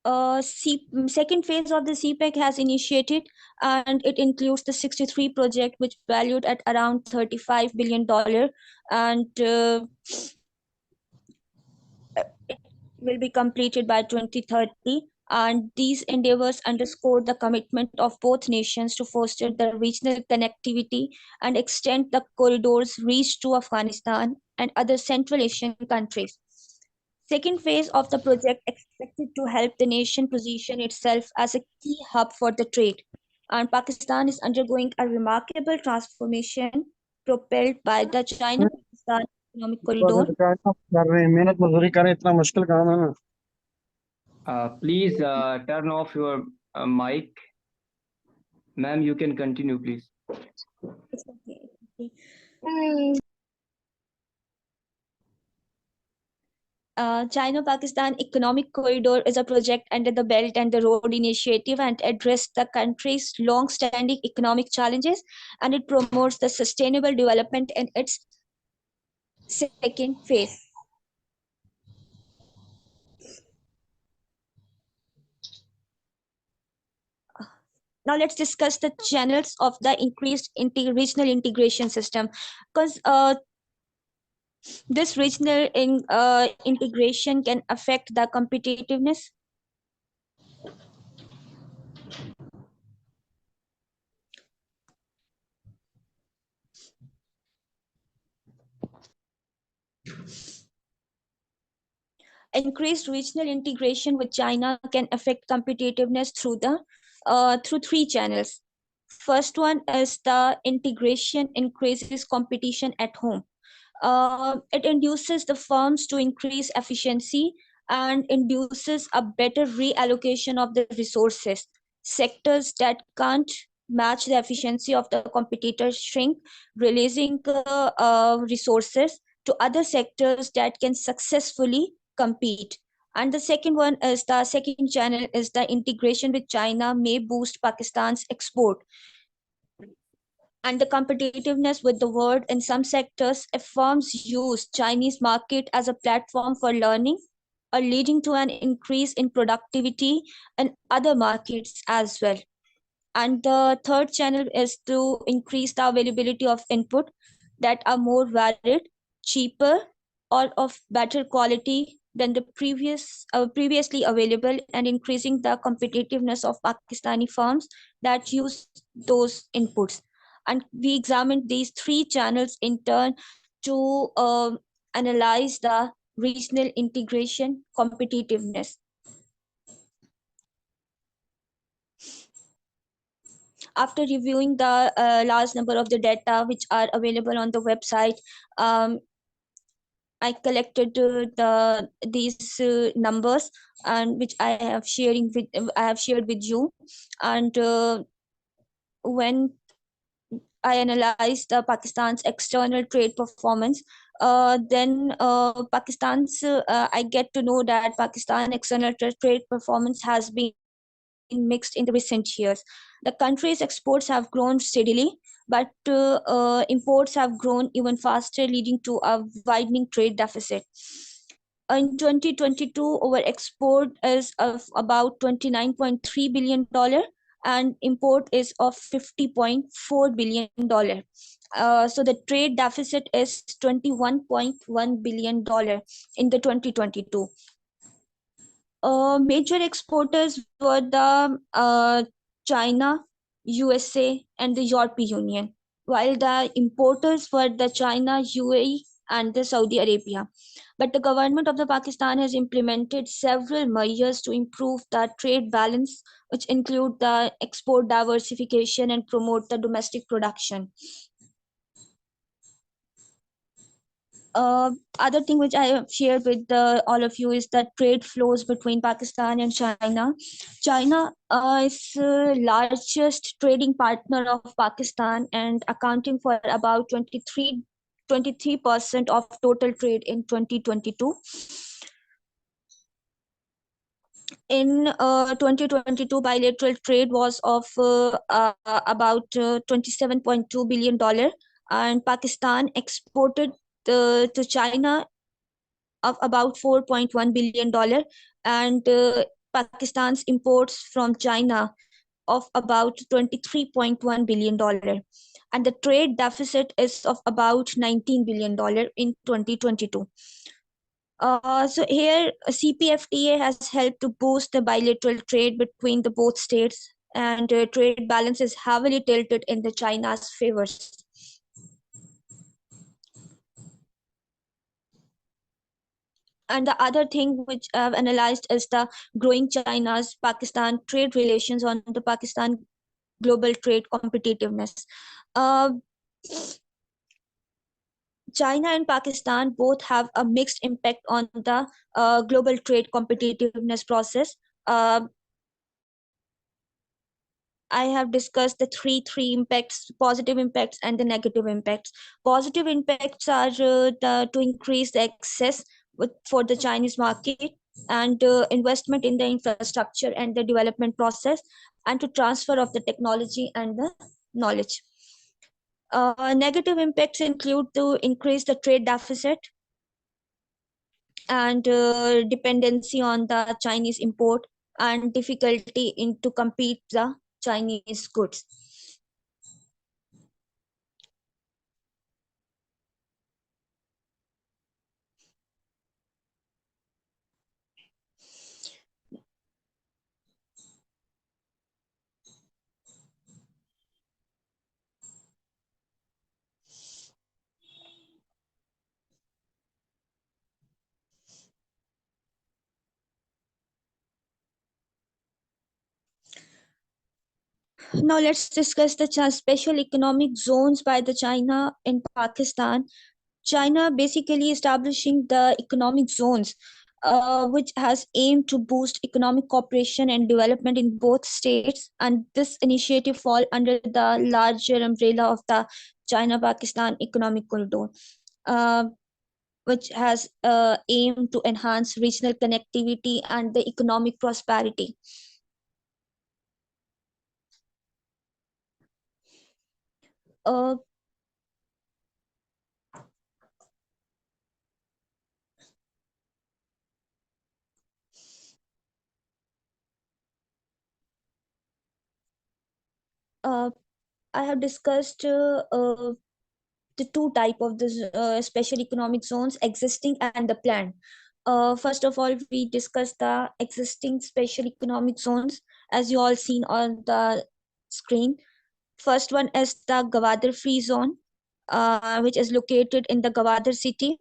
Second phase of the CPEC has initiated, and it includes the 63 project, which valued at around $35 billion, and it will be completed by 2030. And these endeavors underscore the commitment of both nations to foster the regional connectivity and extend the corridors reach to Afghanistan and other Central Asian countries. Second phase of the project expected to help the nation position itself as a key hub for the trade. And Pakistan is undergoing a remarkable transformation propelled by the China-Pakistan economic corridor. कर रहे हैं मेहनत मजदूरी करें इतना मुश्किल काम है ना Please turn off your mic. Ma'am, you can continue, please. It's okay. China-Pakistan Economic Corridor is a project under the Belt and the Road Initiative and addresses the country's long-standing economic challenges, and it promotes the sustainable development in its second phase. Now let's discuss the channels of the increased regional integration system, because this regional integration can affect the competitiveness. Increased regional integration with China can affect competitiveness through three channels. First one is the integration increases competition at home. It induces the firms to increase efficiency and induces a better reallocation of the resources. Sectors that can't match the efficiency of the competitors shrink, releasing resources to other sectors that can successfully compete. And the second channel is the integration with China may boost Pakistan's export and the competitiveness with the world in some sectors if firms use Chinese market as a platform for learning or leading to an increase in productivity in other markets as well. And the third channel is to increase the availability of input that are more varied, cheaper, or of better quality than the previously available, and increasing the competitiveness of Pakistani firms that use those inputs. And we examined these three channels in turn to analyze the regional integration competitiveness. After reviewing the large number of the data which are available on the website, I collected these numbers, and which I have shared with you. And when I analyzed Pakistan's external trade performance, then I get to know that Pakistan external trade performance has been mixed in the recent years. The country's exports have grown steadily, but imports have grown even faster, leading to a widening trade deficit. In 2022, our export is of about $29.3 billion, and import is of $50.4 billion. So the trade deficit is $21.1 billion in the 2022. Major exporters were the China, USA, and the European Union, while the importers were the China, UAE, and the Saudi Arabia. But the government of the Pakistan has implemented several measures to improve the trade balance, which include the export diversification and promote the domestic production. Other thing which I have shared with all of you is that trade flows between Pakistan and China. China is the largest trading partner of Pakistan and accounting for about 23% of total trade in 2022. In 2022, bilateral trade was of about $27.2 billion, and Pakistan exported to China of about $4.1 billion, and Pakistan's imports from China of about $23.1 billion, and the trade deficit is of about $19 billion in 2022. So here, CPFTA has helped to boost the bilateral trade between the both states, and trade balance is heavily tilted in the China's favors. And the other thing which I've analyzed is the growing China's Pakistan trade relations on the Pakistan global trade competitiveness. Uh, China and Pakistan both have a mixed impact on the global trade competitiveness process. Uh, I have discussed the three impacts: positive impacts and the negative impacts. Positive impacts are to increase the access for the Chinese market, and investment in the infrastructure and the development process, and to transfer of the technology and the knowledge. Negative impacts include to increase the trade deficit and dependency on the Chinese import, and difficulty in to compete the Chinese goods. Now let's discuss the special economic zones by the China and Pakistan. China basically establishing the economic zones, which has aimed to boost economic cooperation and development in both states. And this initiative fall under the larger umbrella of the China-Pakistan Economic Corridor, uh, which has aimed to enhance regional connectivity and the economic prosperity. Uh, uh, I have discussed the two type of the special economic zones, existing and the planned. First of all, we discuss the existing special economic zones, as you all seen on the screen. First one is the Gwadar Free Zone, which is located in the Gwadar city,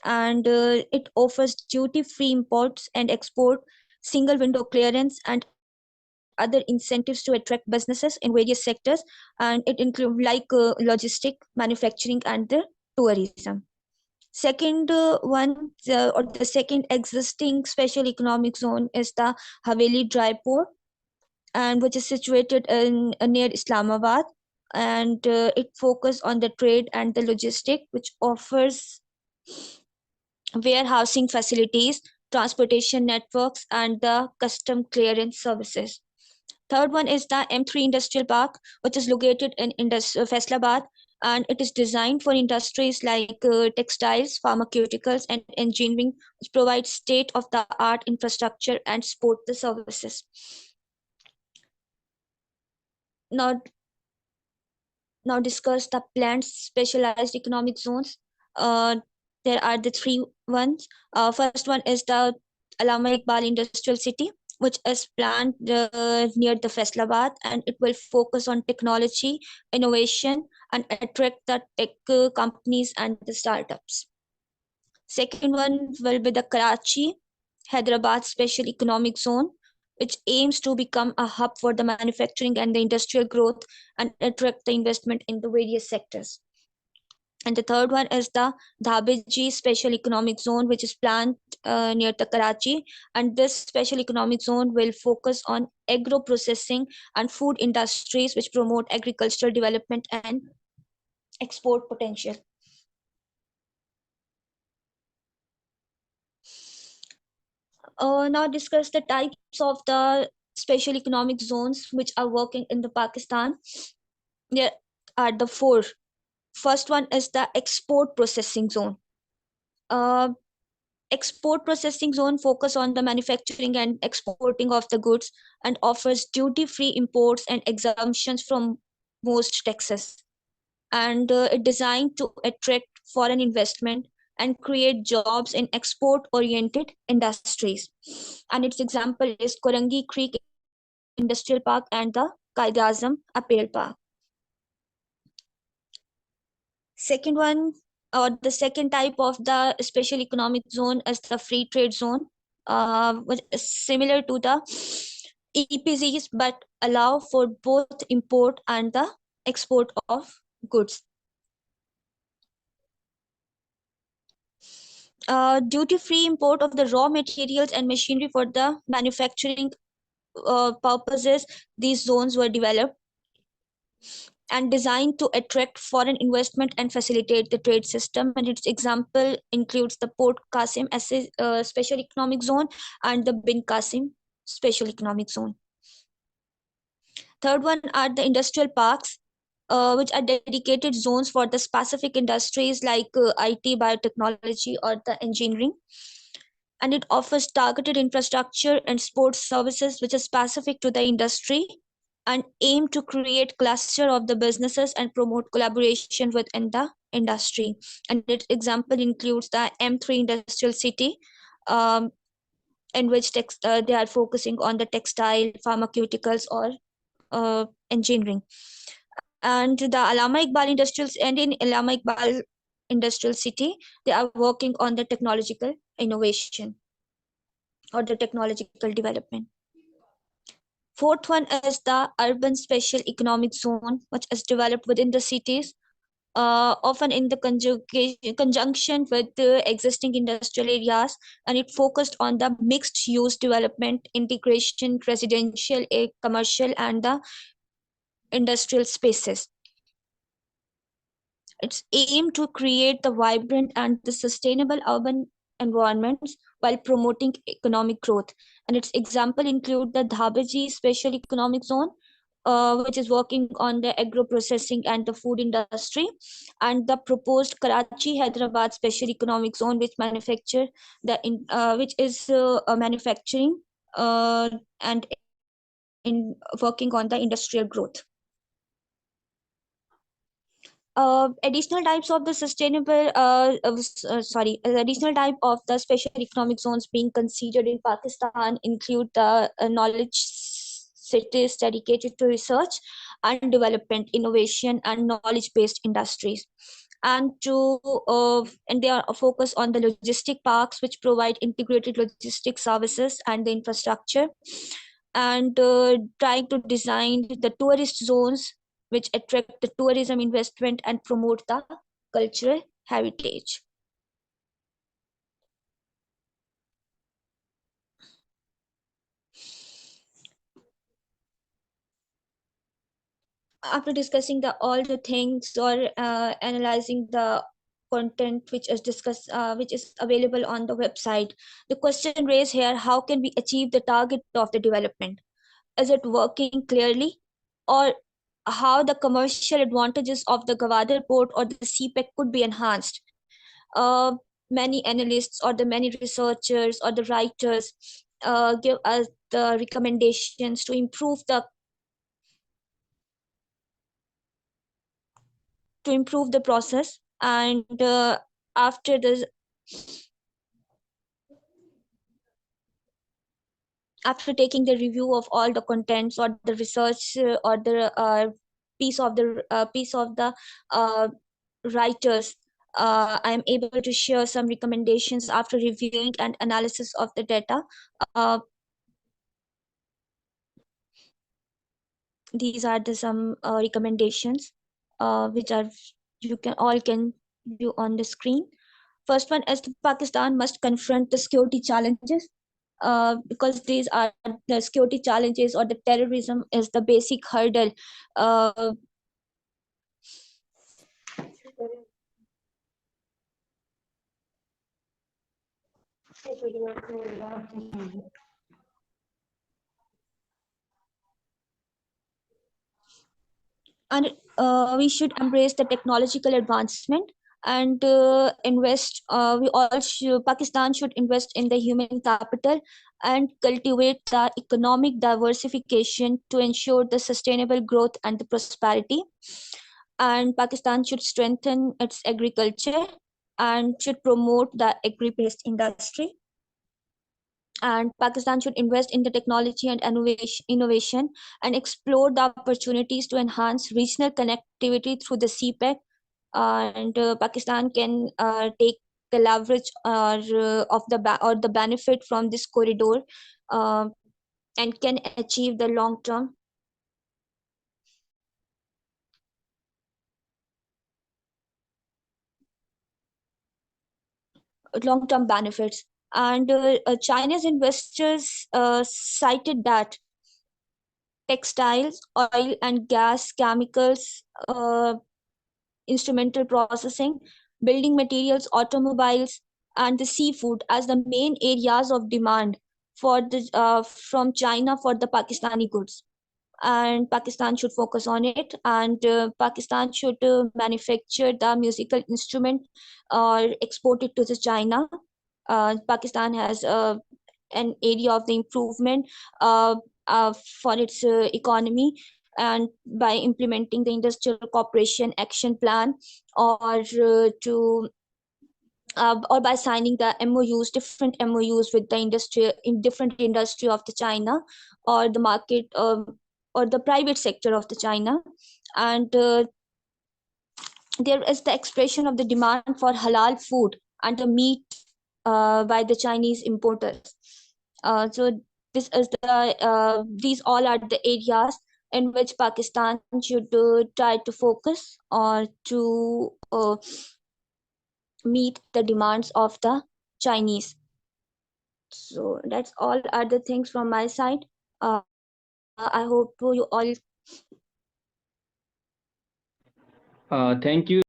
and it offers duty-free imports and export, single window clearance, and other incentives to attract businesses in various sectors, and it includes like logistic, manufacturing, and the tourism. Second one, or the second existing special economic zone is the Haveli Dry Port, and which is situated in near Islamabad, and it focuses on the trade and the logistic, which offers warehousing facilities, transportation networks, and the custom clearance services. Third one is the M3 Industrial Park, which is located in Faisalabad, and it is designed for industries like textiles, pharmaceuticals, and engineering, which provides state-of-the-art infrastructure and support the services. Now, now discuss the planned specialized economic zones. There are the three ones. First one is the Allama Iqbal Industrial City, which is planned near the Faisalabad, and it will focus on technology, innovation, and attract the tech companies and the startups. Second one will be the Karachi, Hyderabad Special Economic Zone, which aims to become a hub for the manufacturing and the industrial growth and attract the investment in the various sectors. And the third one is the Dhabeji Special Economic Zone, which is planned near the Karachi. And this special economic zone will focus on agro processing and food industries, which promote agricultural development and export potential. Now discuss the types of the special economic zones which are working in the Pakistan. There are the four. First one is the export processing zone. Uh, Export processing zone focus on the manufacturing and exporting of the goods and offers duty-free imports and exemptions from most taxes. And it designed to attract foreign investment and create jobs in export-oriented industries. And its example is Korangi Creek Industrial Park and the Qaid-e-Azam Apparel Park. Second one, or the second type of the special economic zone is the free trade zone, which is similar to the EPZs but allow for both import and the export of goods. Duty-free import of the raw materials and machinery for the manufacturing purposes, these zones were developed and designed to attract foreign investment and facilitate the trade system. And its example includes the Port Qasim as a special economic zone and the Bin Qasim special economic zone. Third one are the industrial parks, which are dedicated zones for the specific industries like IT, biotechnology, or the engineering. And it offers targeted infrastructure and sports services which are specific to the industry and aim to create cluster of the businesses and promote collaboration within the industry. And its example includes the M3 Industrial City, um, in which they are focusing on the textile, pharmaceuticals, or engineering. And the Allama Iqbal Industrial and in Allama Iqbal Industrial City, they are working on the technological innovation or the technological development. Fourth one is the urban special economic zone, which is developed within the cities, often in the conjunction with the existing industrial areas, and it focused on the mixed use development, integration, residential, commercial, and the industrial spaces. It's aimed to create the vibrant and the sustainable urban environments while promoting economic growth. And its example include the Dhabaji Special Economic Zone, which is working on the agro processing and the food industry, and the proposed Karachi Hyderabad Special Economic Zone, which manufacture which is manufacturing and in working on the industrial growth. Additional types of the additional type of the special economic zones being considered in Pakistan include the knowledge cities dedicated to research and development, innovation, and knowledge-based industries. And they are focused on the logistic parks, which provide integrated logistic services and the infrastructure, and trying to design the tourist zones which attract the tourism investment and promote the cultural heritage. After discussing all the things or analyzing the content which is discussed, which is available on the website, the question raised here: how can we achieve the target of the development? Is it working clearly, or how the commercial advantages of the Gwadar port or the CPEC could be enhanced? Many analysts or the many researchers or the writers give us the recommendations to improve the process. And after this after taking the review of all the contents or the research or the piece of the uh, writers, I am able to share some recommendations after reviewing and analysis of the data. Uh, these are some recommendations which are can view on the screen. First one is Pakistan must confront the security challenges, because these are the security challenges or the terrorism is the basic hurdle. Uh, and we should embrace the technological advancement and invest. Pakistan should invest in the human capital and cultivate the economic diversification to ensure the sustainable growth and the prosperity. And Pakistan should strengthen its agriculture and should promote the agri-based industry. And Pakistan should invest in the technology and innovation and explore the opportunities to enhance regional connectivity through the CPEC. And Pakistan can take the leverage or the benefit from this corridor, uh, and can achieve the long term benefits. And China's investors cited that textiles, oil and gas, chemicals, instrumental processing, building materials, automobiles, and the seafood as the main areas of demand from China for the Pakistani goods. And Pakistan should focus on it. And Pakistan should manufacture the musical instrument or export it to the China. Pakistan has an area of the improvement uh, for its economy, and by implementing the industrial cooperation action plan, or by signing the MOUs, different MOUs with the industry in different industry of the China, or the market, or the private sector of the China. And there is the expression of the demand for halal food and the meat by the Chinese importers. So this is these all are the areas in which Pakistan should try to focus or to meet the demands of the Chinese. So that's all are the things from my side. I hope you all. Thank you